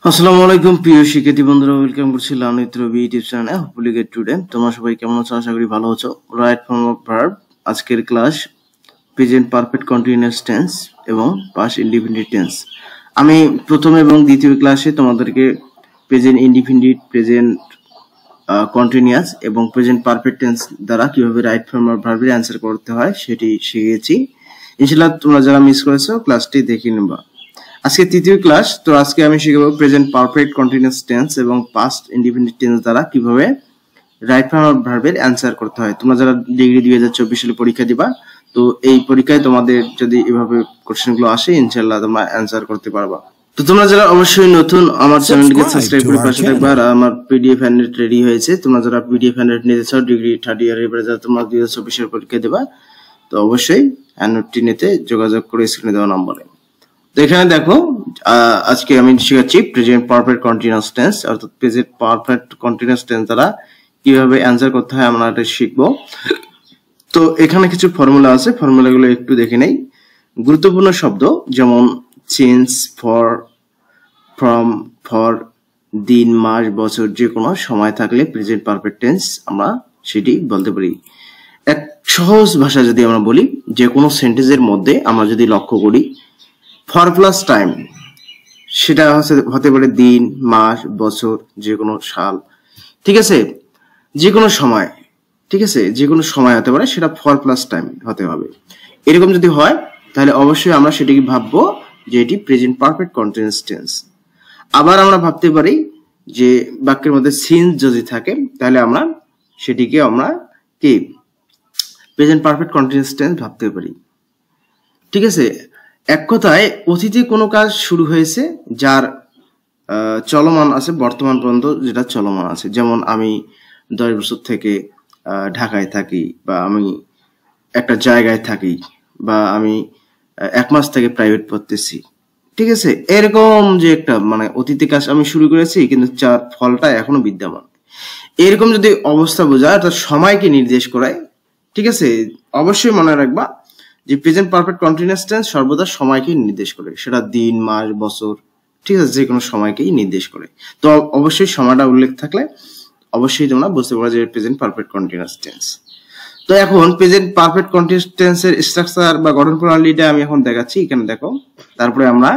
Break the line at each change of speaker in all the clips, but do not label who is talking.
আসসালামু আলাইকুম প্রিয় শিক্ষার্থী বন্ধুরা, ওয়েলকাম করছি লার্নিং থ্রু বি ইউটিউব চ্যানেলে। হোপফুলি গেট স্টুডেন্ট, তোমরা সবাই কেমন আছো? আশা করি ভালো আছো। রাইট ফর্ম অফ ভার্ব, আজকের class present perfect continuous tense এবং পাস্ট ইনডিফিনিট টেন্স। আমি প্রথম এবং দ্বিতীয় ক্লাসে তোমাদেরকে প্রেজেন্ট ইনডিফিনিট, প্রেজেন্ট কন্টিনিউয়াস এবং প্রেজেন্ট পারফেক্ট টেন্স দ্বারা কিভাবে রাইট ফর্ম অফ ভার্বের অ্যান্সার করতে হয় সেটি শিখিয়েছি। ইনশাআল্লাহ তোমরা যারা মিস করেছো ক্লাসটি দেখে নেবা। আজকে তৃতীয় ক্লাস, তো আজকে আমি শিখাবো প্রেজেন্ট পারফেক্ট কন্টিনিউয়াস টেন্স এবং পাস্ট ইনডিফিনিট টেন্স দ্বারা কিভাবে রাইট ফর্ম অফ ভার্বের অ্যান্সার করতে হয়। তোমরা যারা ডিগ্রি 2024 সালে পরীক্ষা দিবা, তো এই পরীক্ষায় তোমাদের যদি এভাবে কোশ্চেনগুলো আসে, ইনশাআল্লাহ তোমরা অ্যান্সার করতে পারবা। তো তোমরা যারা অবশ্যই নতুন, আমার চ্যানেলকে সাবস্ক্রাইব করে পাশে থাকবা। আর আমার পিডিএফ হ্যান্ডআউট রেডি হয়েছে, তোমরা যারা পিডিএফ হ্যান্ডআউট নিতে চাও ডিগ্রি থার্ড ইয়ার এবারে যারা তোমরা 2024 সালে পরীক্ষা দেবা, তো অবশ্যই হ্যান্ডআউটটি নিতে যোগাযোগ করে স্ক্রিনে দেওয়া নম্বরে। তো এখানে দেখো, আজকে আমি শিখাচ্ছি প্রেজেন্ট পারফেক্ট কন্টিনিউয়াস টেন্স, অর্থাৎ প্রেজেন্ট পারফেক্ট কন্টিনিউয়াস টেন্স দ্বারা কিভাবে অ্যান্সার করতে হয় আমরা এটা শিখবো। তো এখানে কিছু ফর্মুলা আছে, ফর্মুলাগুলো একটু দেখে নেই। গুরুত্বপূর্ণ শব্দ যেমন চেঞ্জ, ফর, ফ্রম, ফর, দিন, মাস, বছর, যে কোনো সময় থাকলে প্রেজেন্ট পারফেক্ট টেন্স আমরা সেটি বলতে পারি। এক সহজ ভাষা যদি আমরা বলি, যে কোনো সেন্টেন্সের মধ্যে আমরা যদি লক্ষ্য করি, ফর প্লাস টাইম, সেটা হতে পারে দিন, মাস, বছর, যে কোনো সাল, ঠিক আছে, যে কোনো সময়, ঠিক আছে, যে কোনো সময় হতে পারে, সেটা ফর প্লাস টাইম হতে হবে। এরকম যদি হয় তাহলে অবশ্যই আমরা সেটিকে ভাববো যে এটি প্রেজেন্ট পারফেক্ট কন্টিনিউয়াস টেন্স। আবার আমরা ভাবতে পারি যে বাক্যের মধ্যে সিন্স যদি থাকে তাহলে আমরা সেটিকে কি প্রেজেন্ট পারফেক্ট কন্টিনিউয়াস টেন্স ভাবতে পারি, ঠিক আছে। এক কথায় অতীতে কোনো কাজ শুরু হয়েছে যার চলমান আছে, বর্তমান পর্যন্ত যেটা চলমান আছে। যেমন আমি 10 বছর থেকে ঢাকায় থাকি, বা আমি একটা জায়গায় থাকি, বা আমি 1 মাস থেকে প্রাইভেট পড়তেছি, ঠিক আছে। এরকম যে একটা অতীতে কাজ আমি শুরু করেছি কিন্তু যার ফলটা এখনো বিদ্যমান, এরকম যদি অবস্থা বোঝায় অর্থাৎ সময়কে নির্দেশ করায়, ঠিক আছে। অবশ্যই মনে রাখবা যে প্রেজেন্ট পারফেক্ট কন্টিনিউয়াস টেন্স সর্বদা সময়কে নির্দেশ করে, সেটা দিন, মাস, বছর, ঠিক আছে, যে কোনো সময়কেই নির্দেশ করে। তো অবশ্যই সময়টা উল্লেখ থাকলে অবশ্যই তোমরা বুঝতে পারো যে প্রেজেন্ট পারফেক্ট কন্টিনিউয়াস টেন্স। তো এখন প্রেজেন্ট পারফেক্ট কন্টিনিউয়াস টেন্সের স্ট্রাকচার বা গঠন প্রণালীটা আমি এখন দেখাচ্ছি, এখানে দেখো। তারপরে আমরা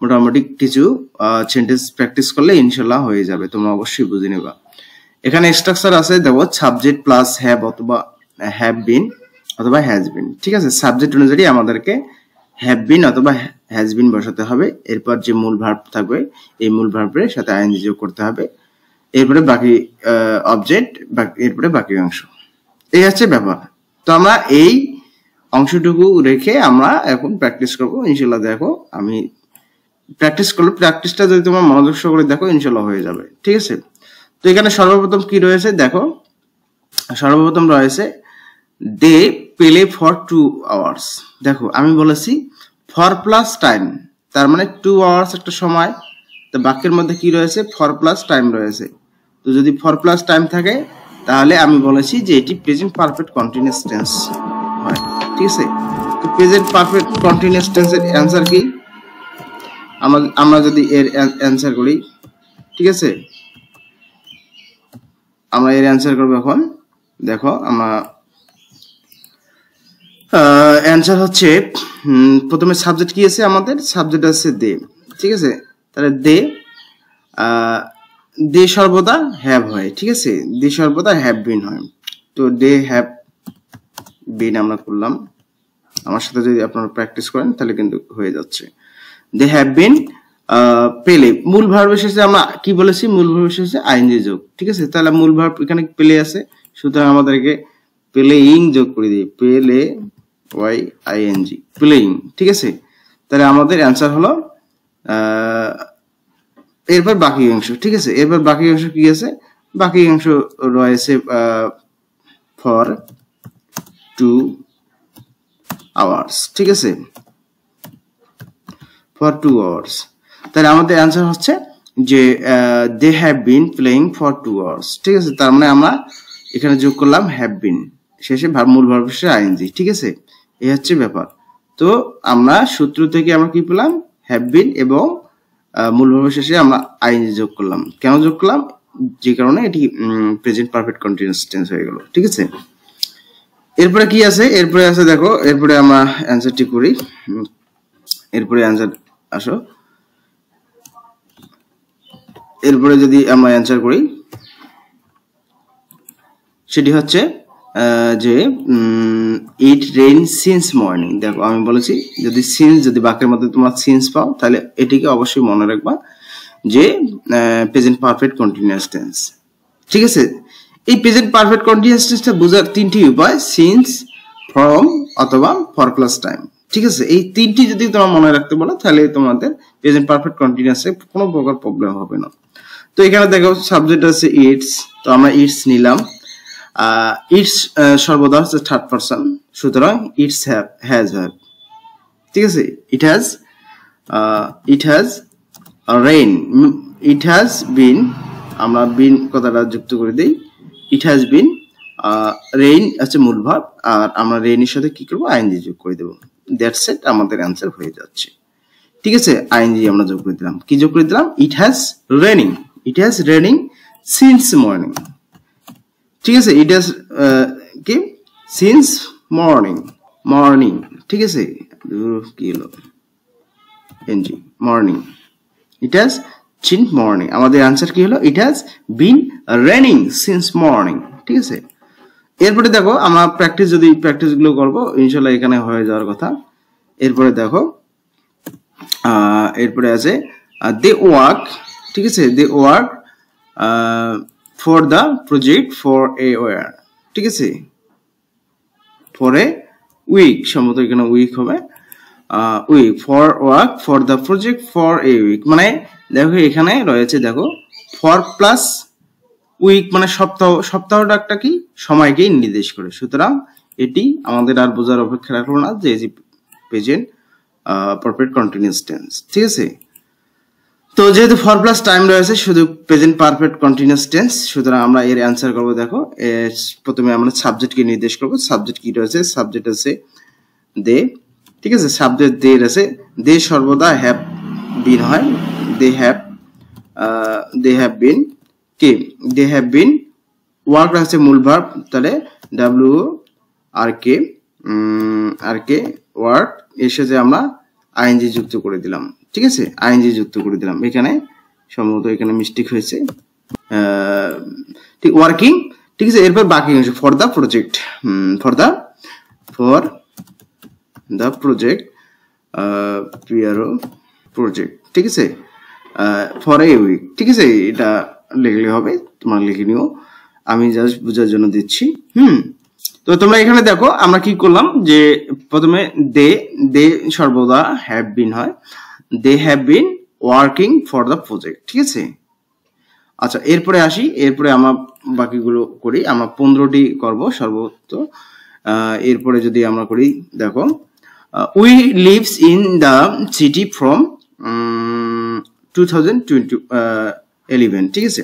মোটামুটি কিছু সেন্টেন্স প্র্যাকটিস করলে ইনশাআল্লাহ হয়ে যাবে, তোমরা অবশ্যই বুঝে নেবা। এখানে স্ট্রাকচার আছে, দেখো, সাবজেক্ট প্লাস হ্যাভ অথবা হ্যাভ বিন অথবা হ্যাজ বিন, ঠিক আছে। সাবজেক্ট অনুযায়ী আমাদেরকে হ্যাভ বিন অথবা হ্যাজ বিন বসাতে হবে। এরপর যে মূল ভার্ব থাকবে, এই মূল ভার্বের সাথে আইএনজি যোগ করতে হবে। এরপরে বাকি অবজেক্ট, এরপরে বাকি অংশ। এই হচ্ছে ব্যাপার। তো আমরা এই অংশটুকু রেখে আমরা এখন প্র্যাকটিস করবো ইনশাআল্লাহ। দেখো, আমি প্র্যাকটিস করলে, প্র্যাকটিসটা যদি তোমার মনোযোগ সহকারে দেখো ইনশাআল্লাহ হয়ে যাবে, ঠিক আছে। তো এখানে সর্বপ্রথম কি রয়েছে দেখো, সর্বপ্রথম রয়েছে দে প্লে ফর 2 আওয়ার্স। দেখো, আমি বলেছি ফর প্লাস টাইম, তার মানে 2 আওয়ার্স একটা সময়। তো বাক্যের মধ্যে কি রয়েছে, ফর প্লাস টাইম রয়েছে। তো যদি ফর প্লাস টাইম থাকে তাহলে আমি বলেছি যে এটি প্রেজেন্ট পারফেক্ট কন্টিনিউয়াস টেন্স হয়, ঠিক আছে। তো প্রেজেন্ট পারফেক্ট কন্টিনিউয়াস টেন্সের অ্যান্সার কি, আমরা যদি এর অ্যান্সার করি, ঠিক আছে, আমরা এর অ্যান্সার করব এখন। দেখো, আমরা অ্যান্সার হচ্ছে, প্রথমে সাবজেক্ট কি আছে, আমাদের সাবজেক্ট আছে দে, ঠিক আছে। তাহলে দে সর্বদা হ্যাভ হয়, ঠিক আছে, দে সর্বদা হ্যাভ বিন হয়। তো দে হ্যাভ বিন আমরা করলাম। আমার সাথে যদি আপনারা প্র্যাকটিস করেন তাহলে কিন্তু হয়ে যাচ্ছে। দে হ্যাভ বিন পেলে, মূল ভার্ব এসেছে, আমরা কি বলেছি, মূল ভার্ব এসেছে আইএনজি যোগ, ঠিক আছে। তাহলে মূল ভার্ব এখানে পেলে আছে, সুতরাং আমাদেরকে প্লেইং যোগ করে দিই, পেলে ওয়াই আইএনজি, প্লেইং, ঠিক আছে। তাহলে আমাদের অ্যান্সার হলো এরপর বাকি অংশ, ঠিক আছে। এরপর বাকি অংশ কি আছে, বাকি অংশ রয়েছে ফর 2 আওয়ার্স, ঠিক আছে, ফর 2 আওয়ার্স। তাহলে আমাদের অ্যান্সার হচ্ছে যে they have been playing for 2 hours, ঠিক আছে। তার মানে আমরা এখানে যোগ করলাম হ্যাভ বিন, শেষে মূল ভার্ব শেষে আইএনজি, ঠিক আছে। এই হচ্ছে ব্যাপার। তো আমরা সূত্র থেকে আমরা কি পেলাম, হ্যাভ বিন এবং মূল ভার্বের শেষে আমরা আইএনজি যোগ করলাম। কেন যোগ করলাম? যে কারণে এটি প্রেজেন্ট পারফেক্ট কন্টিনিউয়াস টেন্স হয়ে গেল। ঠিক আছে, এরপরে কি আছে? এরপরে আছে দেখো, এরপরে আমরা অ্যান্সারটি করি। এরপরে অ্যান্সার আসো, এরপরে যদি আমরা অ্যান্সার করি সেটি হচ্ছে যে ইট রেইন সিন্স মর্নিং। দেখো আমি বলেছি যদি সিন্স, যদি বাক্যের মধ্যে তোমরা সিন্স পাও তাহলে এটিকে অবশ্যই মনে রাখবা যে প্রেজেন্ট পারফেক্ট কন্টিনিউয়াস টেন্স। ঠিক আছে, এই প্রেজেন্ট পারফেক্ট কন্টিনিউয়াস টেন্সটা বোঝার তিনটি উপায়, সিন্স, ফ্রম অথবা ফর প্লাস টাইম। ঠিক আছে, এই তিনটি যদি তোমরা মনে রাখতে বলো তাহলে তোমাদের প্রেজেন্ট পারফেক্ট কন্টিনিউয়াসে কোনো প্রকার প্রবলেম হবে না। তো এখানে দেখো সাবজেক্ট আছে ইটস, তো আমরা ইটস নিলাম। ইটস সর্বদা হচ্ছে থার্ড পারসন, সুতরাং ইটস হ্যাজ হ্যাভ। ঠিক আছে, it has rain, it has বিন, আমরা বিন কথাটা যুক্ত করে দিই, ইট হ্যাজ বিন। রেইন আছে মূল ভার্ব, আর আমরা রেইনের সাথে কি করবো? আইএনজি যোগ করে দেবো। দ্যাটস ইট, আমাদের অ্যান্সার হয়ে যাচ্ছে। ঠিক আছে, আইএনজি আমরা যোগ করে দিলাম। কি যোগ করে দিলাম? It has raining, it has raining since morning. ঠিক আছে, ইট হ্যাজ কি সিন্স মর্নিং, মর্নিং। ঠিক আছে, কি হলো? এনজি morning, it has since morning. আমাদের আনসার কি হলো? It has been raining since morning. ঠিক আছে, এরপরে দেখো আমরা প্র্যাকটিস গুলো করবো ইনশাল্লাহ এখানে হয়ে যাওয়ার কথা। এরপরে দেখো এরপরে আছে দে ওয়ার্ক। ঠিক আছে, they work for the project for a war. ঠিক আছে, ফর এ উইক, সম্ভবত এখানে উইক হবে। Week for work for the project for a week, মানে দেখো এখানে রয়েছে দেখো ফর প্লাস উইক, মানে সপ্তাহ। সপ্তাহটা একটা কি সময়কেই নির্দেশ করে, সুতরাং এটি আমাদের আর বোঝার অপেক্ষা রাখলো না যে প্রেজেন্ট পারফেক্ট কন্টিনিউয়াস টেন্স। ঠিক আছে, তো যেহেতু ফর প্লাস টাইম রয়েছে শুধু প্রেজেন্ট পারফেক্ট কন্টিনিউয়াস টেন্স, সুতরাং আমরা এর অ্যান্সার করবো। দেখো প্রথমে আমরা সাবজেক্টকে নির্দেশ করবো। সাবজেক্ট কি রয়েছে? সাবজেক্ট আছে দে। ঠিক আছে, সাবজেক্ট দে আছে, দে সর্বদা হ্যাভ বিন হয়, দে হ্যাভ বিন কি, দে হ্যাভ বিন। ওয়ার্ক আছে মূল ভার্ব, তাহলে ডাব্লিউ আর কে ওয়ার্ক, এর সাথে আমরা আইএনজি যুক্ত করে দিলাম। ঠিক আছে, আইএনজি যুক্ত করে দিলাম। এখানে সম্ভবত এখানে মিস্টেক হয়েছে, ঠিক ওয়ার্কিং। ঠিক আছে, এরপর বাকি হচ্ছে for the project, for the project project. ঠিক আছে, ফর এ উইক। ঠিক আছে, এটা লিখলে হবে, তোমার লিখে নিও, আমি জাস্ট বোঝার জন্য দিচ্ছি। তো তোমরা এখানে দেখো আমরা কি করলাম, যে প্রথমে দে সর্বদা হ্যাভ বিন হয়, they have been working for the project. ঠিক আছে, আচ্ছা এরপরে আসি, এরপরে আমরা বাকিগুলো করি। আমরা 15টি করব সর্বোচ্চ। এরপরে যদি আমরা করি, দেখো we lives in the city from 2011। ঠিক আছে,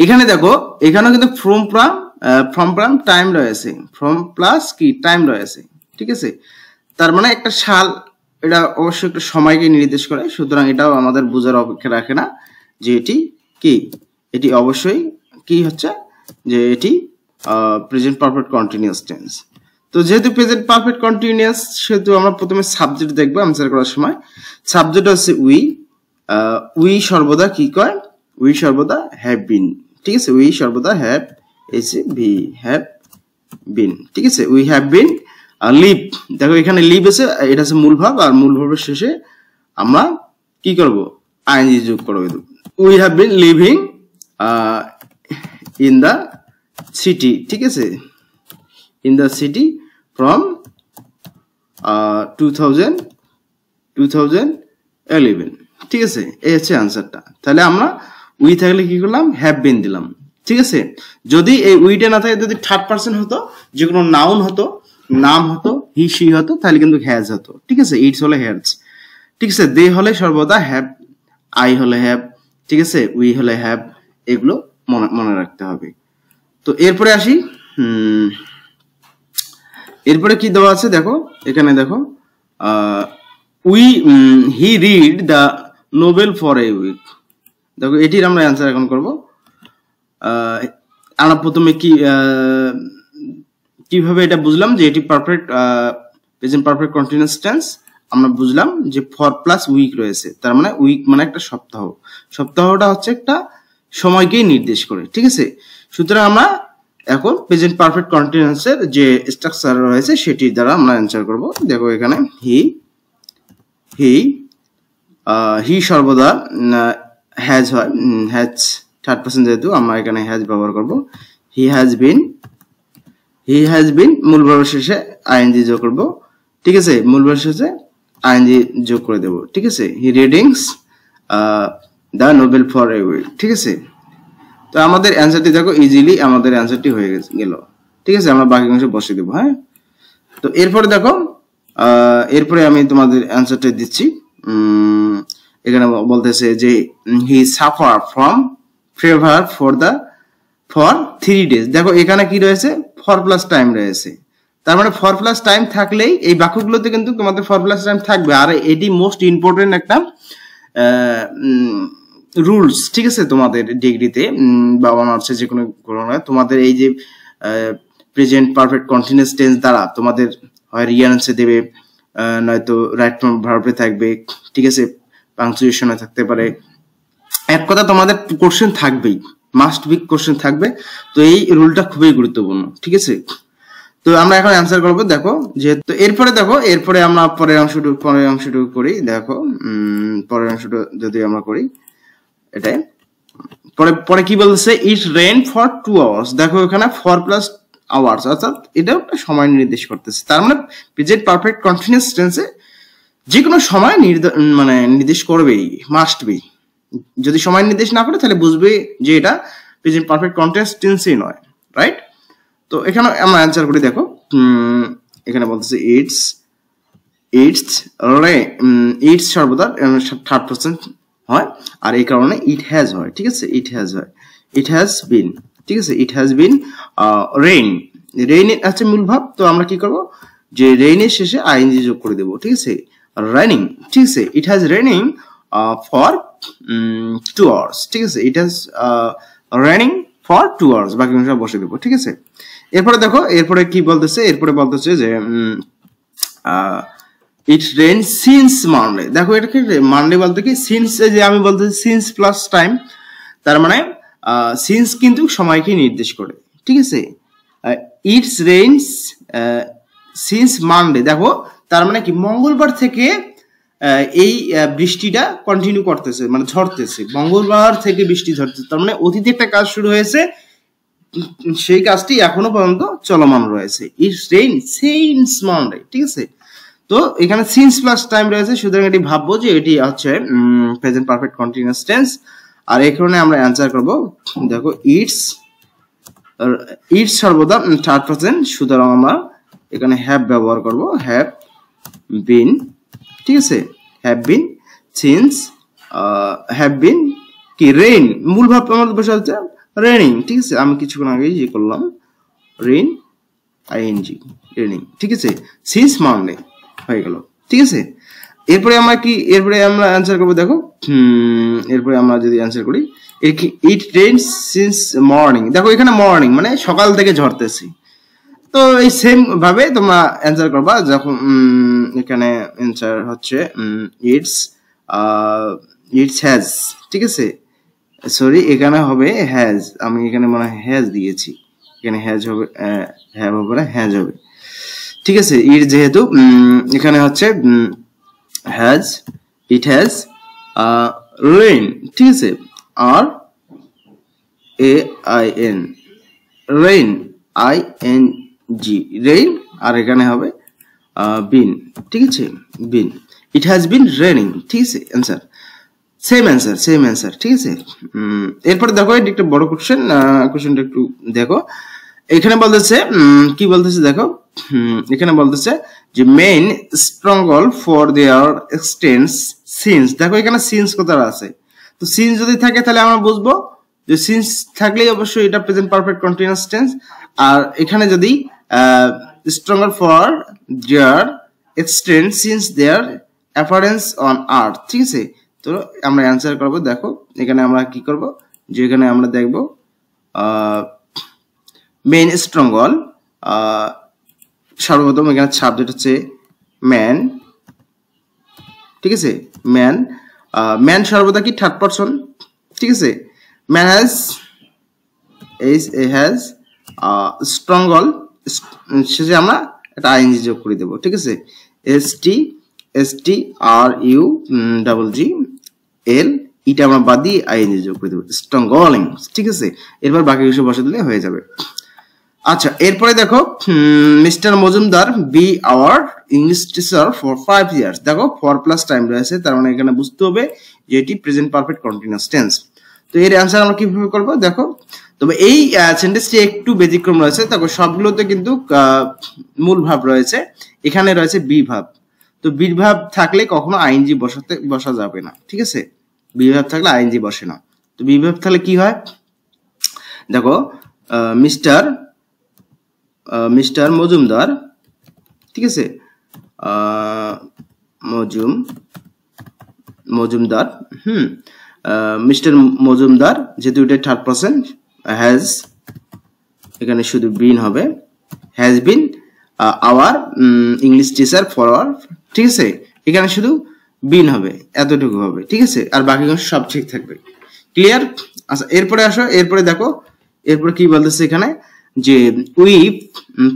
এখানে দেখো এখানেও কিন্তু ফ্রম প্লাস টাইম রয়েছে, ফ্রম প্লাস কি টাইম রয়েছে। ঠিক আছে, তার মানে একটা সাল, এটা অবশ্যই একটা সময়কে নির্দেশ করে, সুতরাং এটাও আমাদের বোঝার অপেক্ষা রাখে না যে এটি কি, এটি অবশ্যই কি হচ্ছে, যে এটি প্রেজেন্ট পারফেক্ট কন্টিনিউয়াস টেন্স। তো যেহেতু প্রেজেন্ট পারফেক্ট কন্টিনিউয়াস, সেহেতু আমরা প্রথমে সাবজেক্ট দেখবো অ্যান্সার করার সময়। সাবজেক্ট হচ্ছে উই সর্বদা কি কয়? উই সর্বদা হ্যাভ বিন। ঠিক আছে, উই সর্বদা হ্যাভ বিন। ঠিক আছে, উই হ্যাভ বিন লিভ। দেখো এখানে লিভ আছে, এটা হচ্ছে মূল ভার্ব, আর মূল ভার্বের শেষে আমরা কি করব? আইএনজি যোগ করব। We have been living in the city. ঠিক আছে, ইন দ্য সিটি ফ্রম 2011। ঠিক আছে, এই হচ্ছে আনসারটা। তাহলে আমরা উই থাকলে কি করলাম? হ্যাভ বিন দিলাম। ঠিক আছে, যদি এই উইটা না থাকে, যদি থার্ড পারসন হতো, যে কোনো নাউন হতো, নাম হতো, হি সি হতো, তাহলে কিন্তু হ্যাজ হতো। ঠিক আছে, ইটস হলে হ্যাজ। ঠিক আছে, দে হলে সর্বদা হ্যাভ, আই হলে হ্যাভ। ঠিক আছে, উই হলে হ্যাভ, এগুলো মনে রাখতে হবে। তো এরপরে আসি, এরপরে কি দেওয়া আছে দেখো, এখানে দেখো he read the novel for a week. দেখো এটির আমরা অ্যান্সার এখন করব। আমরা প্রথমে কিভাবে এটা বুঝলাম যে এটি perfect present perfect continuous tense. আমরা বুঝলাম যে ফর প্লাস উইক রয়েছে, তার মানে উইক মানে একটা সপ্তাহ, সপ্তাহটা হচ্ছে একটা সময়কেই নির্দেশ করে, ঠিক আছে। সুতরাং আমরা এখন প্রেজেন্ট পারফেক্ট কন্টিনিউয়াসের যে স্ট্রাকচার রয়েছে সেটির দ্বারা আমরা অ্যান্সার করব। দেখো এখানে হি সর্বদা হ্যাজ হয়, হ্যাজ থার্ড পারসন যেহেতু আমরা এখানে হ্যাজ ব্যবহার করব। হি হ্যাজ বিন মূল ভার্বের শেষে আইএনজি যোগ করব, ঠিক আছে, মূল ভার্বের শেষে আইএনজি যোগ করে দেব, ঠিক আছে। He readings the novel for a week, ঠিক আছে। তো আমাদের অ্যান্সারটি দেখো ইজিলি আমাদের অ্যান্সারটি হয়ে গেল, ঠিক আছে। আমরা বাকি অংশ বসে দেবো, হ্যাঁ। তো এরপরে দেখো এরপরে আমি তোমাদের অ্যান্সারটা দিচ্ছি। এখানে বলতেছে যে he suffer from fever for 3 days। দেখো এখানে কি রয়েছে, ফর প্লাস টাইম রয়েছে, তার মানে ফর প্লাস টাইম থাকলেই এই বাক্যগুলোতে কিন্তু তোমাদের ফর প্লাস টাইম থাকবে। আর এটি মোস্ট ইম্পর্টেন্ট একটা রুলস, ঠিক আছে। তোমাদের ডিগ্রিতে বা অনার্সে যে কোনো তোমাদের এই যে প্রেজেন্ট পারফেক্ট কন্টিনিউয়াস টেন্স দ্বারা তোমাদের হয় রিয়েল আনসার দেবে, নয়তো রাইট ফর্ম ভার্বে থাকবে, ঠিক আছে, পাংচুয়েশনে থাকতে পারে। এক কথা তোমাদের কোশ্চেন থাকবেই, মাস্ট বি কোশ্চেন থাকবে। তো এই রুলটা খুবই গুরুত্বপূর্ণ, ঠিক আছে। তো আমরা এখন অ্যান্সার করবো। দেখো যেহেতু এরপরে আমরা পরের অংশটুকু করি। দেখো পরের অংশটা যদি আমরা করি এটাই পরে কি বলছে, ইট রেইন ফর 2 hours। দেখো এখানে ফর প্লাস আওয়ার্স, অর্থাৎ এটা একটা সময় নির্দেশ করতেছে। তার মানে প্রেজেন্ট পারফেক্ট কন্টিনিউয়াস টেন্সে যে কোনো সময় নির্দেশ করবেই, মাস্ট বি। যদি সময় নির্দেশ না করে তাহলে বুঝবে যে এটা প্রেজেন্ট পারফেক্ট কন্টিনিউয়াস টেন্সই নয়, রাইট। তো এখানে আমরা অ্যান্সার করি। দেখো এখানে বলতেছে ইটস সর্বদা থার্ড পারসন হয়, আর এই কারণে ইট হ্যাজ হয়, ঠিক আছে। ইট হ্যাজ বিন, ঠিক আছে। ইট হ্যাজ বিন রেইন আছে মূল ভাব। তো আমরা কি করব, যে রেইনের শেষে আইএনজি যোগ করে দেবো, ঠিক আছে। রাইনিং, ঠিক আছে। It has raining for 2 hours, ঠিক আছে। It has raining for 2 hours, বাকি অংশ বসে দেবো, ঠিক আছে। এরপরে দেখো এরপরে কি বলতেছে, এরপরে বলতেছে যে ইট রেইন সিন্স মানডে। দেখো এটা কি মানডে বলতে কি, সিন্স যে আমি বলতেছি সিন্স প্লাস টাইম, তার মানে সিন্স কিন্তু সময়কে নির্দেশ করে, ঠিক আছে। ইটস রেইনস সিন্স মানডে, দেখো তার মানে কি মঙ্গলবার থেকে এই বৃষ্টিটা কন্টিনিউ করতেছে, মানে ঝরতেছে, মঙ্গলবার থেকে বৃষ্টি ঝরতেছে। তার মানে অতীতে একটা কাজ শুরু হয়েছে, সেই কাজটি এখনো পর্যন্ত চলমান রয়েছে। ইটস রেইন সিন্স মানডে, ঠিক আছে। তো এখানে সিন্স প্লাস টাইম রয়েছে, সুতরাং এটি ভাববো যে এটি হচ্ছে প্রেজেন্ট পারফেক্ট কন্টিনিউয়াস টেন্স। আর এই কারণে আমরা অ্যান্সার করব। দেখো ইটস সর্বদা থার্ড পারসন, সুতরাং আমরা এখানে হ্যাভ ব্যবহার করব, হ্যাভ বিন, ঠিক আছে। Have been since have been কি রেইন, মূল ভাব আমাদের বসে হচ্ছে রেইনিং, ঠিক আছে। আমি কিছুক্ষণ আগেই যে করলাম রেইন আইএনজি রেইনিং, ঠিক আছে। সিন্স মানডে হয়ে গেল, ঠিক আছে। এরপরে আমরা অ্যান্সার করবো। দেখো এরপরে আমরা যদি অ্যান্সার করি, ইট রেইনস সিন্স মর্নিং। দেখো এখানে মর্নিং মানে সকাল থেকে ঝরতেছি। তো এই সেম ভাবে তোমরা অ্যান্সার করবা। যখন এখানে অ্যান্সার হচ্ছে ইটস হ্যাজ, ঠিক আছে। সরি, এখানে হবে হ্যাজ, আমি এখানে মনে হয় হ্যাজ দিয়েছি, এখানে হ্যাজ হবে, হ্যাভ হবে না, হ্যাজ হবে, ঠিক আছে। ইট যেহেতু এখানে হচ্ছে হ্যাজ, ইট হ্যাজ রেইন, ঠিক আছে। আর AIN রেইন ING রেইন, আর এখানে হবে বিন, ঠিক আছে, বিন। ইট হ্যাজ বিন রেইনিং, ঠিক আছে। অ্যান্সার সেম অ্যান্সার, ঠিক আছে। এরপরে দেখো এটি একটা বড় কোশ্চেনটা একটু দেখো। এখানে বলতেছে কি বলতেছে, দেখো এখানে বলতেছে যে main struggle for their existence since. দেখো এখানে সিন্স কোথায় আছে, তো সিন্স যদি থাকে তাহলে আমরা বুঝবো যে সিন্স থাকলেই অবশ্যই এটা প্রেজেন্ট পারফেক্ট কন্টিনিউয়াস টেন্স। আর এখানে যদি struggle for their existence since their appearance on earth, ঠিক আছে। তো আমরা অ্যান্সার করব। দেখো এখানে আমরা কি করব, যে এখানে আমরা দেখব মেইন স্ট্রঙ্গল, সর্বপ্রথম এখানে সাবজেক্ট হচ্ছে ম্যান, ঠিক আছে। ম্যান, ম্যান সর্বদা কি থার্ড পারসন, ঠিক আছে। ম্যান হ্যাজ স্ট্রঙ্গল, শেষে আমরা একটা আইএনজি যোগ করে দেবো, ঠিক আছে। STRUGGL, এটা আমরা বাদ দিয়ে আইএনজি যোগ করে দেবো, স্ট্রঙ্গলিং, ঠিক আছে। এরপর বাকি কিছু বসে দিলে হয়ে যাবে। আচ্ছা, এরপরে দেখো mister Majumdar B our English teacher for 5 years। দেখো ফর প্লাস টাইম রয়েছে, তার মানে এখানে বুঝতে হবে যে এটি প্রেজেন্ট পারফেক্ট কন্টিনিউয়াস টেন্স। তো এর অ্যান্সার আমরা কিভাবে করব দেখো। তবে এই সেন্টেন্সটি একটু ব্যতিক্রম রয়েছে, দেখো সবগুলোতে কিন্তু মূল ভাব রয়েছে, এখানে রয়েছে বি ভাব। তো বি ভাব থাকলে কখনো আইএনজি বসা যাবে না, ঠিক আছে। বি ভাব থাকলে আইএনজি বসে না। তো বি ভাব থাকলে কি হয় দেখো, মিস্টার মজুমদার, ঠিক আছে, মজুমদার মিস্টার মজুমদার, যেহেতু এটা থার্ড পারসন, হ্যাজ, এখানে শুধু বিন হবে, has been our English teacher for our, ঠিক আছে। এখানে শুধু বিন হবে, এতটুকু হবে, ঠিক আছে। আর বাকি সব ঠিক থাকবে, ক্লিয়ার। আচ্ছা, এরপরে আসো, এরপরে দেখো এরপরে কি বলতেছে এখানে, যে উই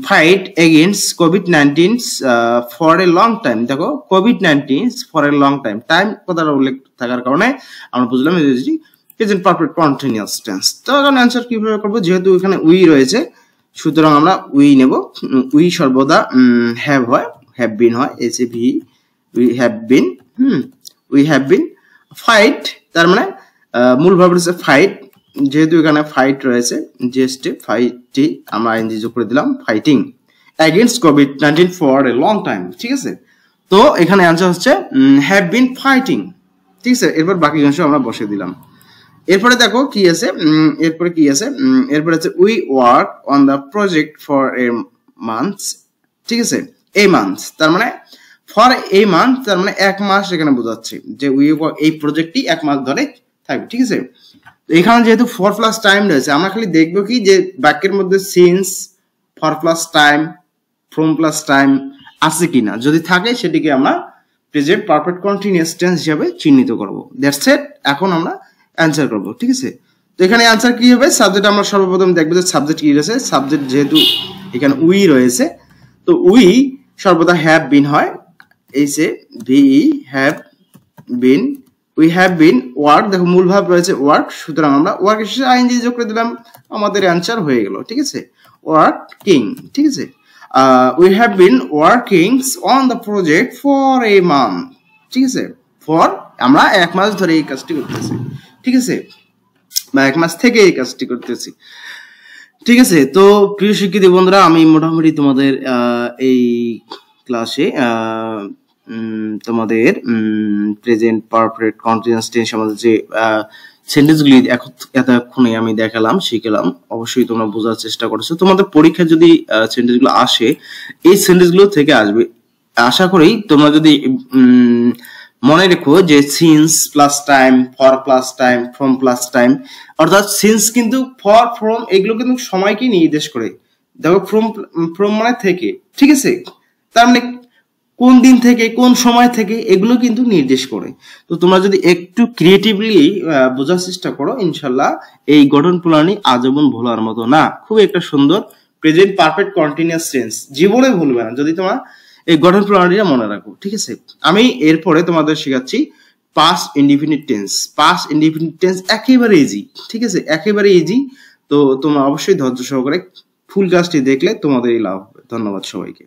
ফাইট এগেইনস্ট কোভিড-19 ফর এ লং টাইম। দেখো কোভিড-19 for a long time, time কথাটা উল্লেখ থাকার কারণে আমরা বুঝলাম এটি প্রেজেন্ট পারফেক্ট কন্টিনিউয়াস টেন্স। তো এখন অ্যানসার কিভাবে করব, যেহেতু এখানে উই রয়েছে সুতরাং আমরা উই নেব। উই সর্বদা হ্যাভ হয়, হ্যাভ বিন হয়, SAV, we have been, we have been fight, তার মানে মূল ভাব হচ্ছে ফাইট, যেহেতু এখানে ফাইট রয়েছে, জেস্টে ফাইটটি আমরা আইএনজি যোগ করে দিলাম, ফাইটিং এগেইনস্ট কোভিড-19 ফর এ লং টাইম, ঠিক আছে। তো এখানে অ্যানসার হচ্ছে হ্যাভ বিন ফাইটিং, ঠিক আছে। এরপর বাকি অংশ আমরা বসে দিলাম। এরপরে দেখো কি আছে, এরপরে কি আছে, এরপরে আছে we work on the project for A months, ঠিক আছে। এই মান্থ তার মানে ফর এই মান্থ, তার মানে এক মাস এখানে বোঝাচ্ছে যে উই ওয়ার্ক, এই প্রজেক্টটি এক মাস ধরে থাকবে, ঠিক আছে। এখানে যেহেতু ফর প্লাস টাইম রয়েছে, আমরা খালি দেখবো কি যে বাক্যের মধ্যে since, for plus time, from plus time আছে কিনা, যদি থাকে সেটিকে আমরা প্রেজেন্ট পারফেক্ট কন্টিনিউয়াস টেন্স হিসেবে চিহ্নিত করব। That's it. এখন আমরা অ্যান্সার করব, ঠিক আছে। তো এখানে অ্যান্সার কি হবে, সাবজেক্ট আমরা সর্বপ্রথম দেখবো যে সাবজেক্ট কি রয়েছে। সাবজেক্ট যেহেতু এখানে উই রয়েছে, তো উই সর্বদা হ্যাভ বিন হয়, SAVE, have been, we have been work, দেখো মূল ভাব রয়েছে ওয়ার্ক, সুতরাং আমরা ওয়ার্ক শেষে আইএনজি যোগ করে দিলাম, আমাদের অ্যান্সার হয়ে গেল, ঠিক আছে। ওয়ার্কিং, ঠিক আছে। We have been working on the project for a month, ঠিক আছে। ফর আমরা এক মাস ধরে এই কাজটি করতেছি, ঠিক আছে, বা এক মাস থেকে এই কাজটি করতেছি, ঠিক আছে। তো প্রিয় শিক্ষার্থী বন্ধুরা, আমি মোটামুটি তোমাদের এই ক্লাসে তোমাদের প্রেজেন্ট পারফেক্ট কন্টিনিউয়াস টেন্স আমাদের যে সেন্টেন্সগুলি এতক্ষণে আমি দেখালাম, শিখলাম, অবশ্যই তোমরা বোঝার চেষ্টা করেছো। তোমাদের পরীক্ষা যদি সেন্টেন্সগুলো আসে, এই সেন্টেন্সগুলো থেকে আসবে, আশা করি তোমরা যদি মনে রেখো যে since plus time, for plus time, from plus time, অর্থাৎ সিন্স কিন্তু ফর, ফ্রম এগুলো কিন্তু সময়কে নির্দেশ করে। দেখো ফ্রম মানে থেকে, ঠিক আছে, তার মানে কোন দিন থেকে কোন সময় থেকে এগুলো কিন্তু নির্দেশ করে। তো তোমরা যদি একটু ক্রিয়েটিভলি বোঝার চেষ্টা করো, ইনশাল্লাহ এই গঠন প্রণালী আজীবন ভোলার মতো না, খুব একটা সুন্দর প্রেজেন্ট পারফেক্ট কন্টিনিউয়াস টেন্স, জীবনে ভুলবে না যদি তোমরা এই গঠন প্রণালীটা মনে রাখো, ঠিক আছে। আমি এরপরে তোমাদের শেখাচ্ছি past indefinite tense. Past indefinite tense একেবারে ইজি, ঠিক আছে, একেবারে ইজি। তো তোমরা অবশ্যই ধৈর্য সহকারে ফুল ক্লাসটি দেখলে তোমাদেরই লাভ হবে। ধন্যবাদ সবাইকে।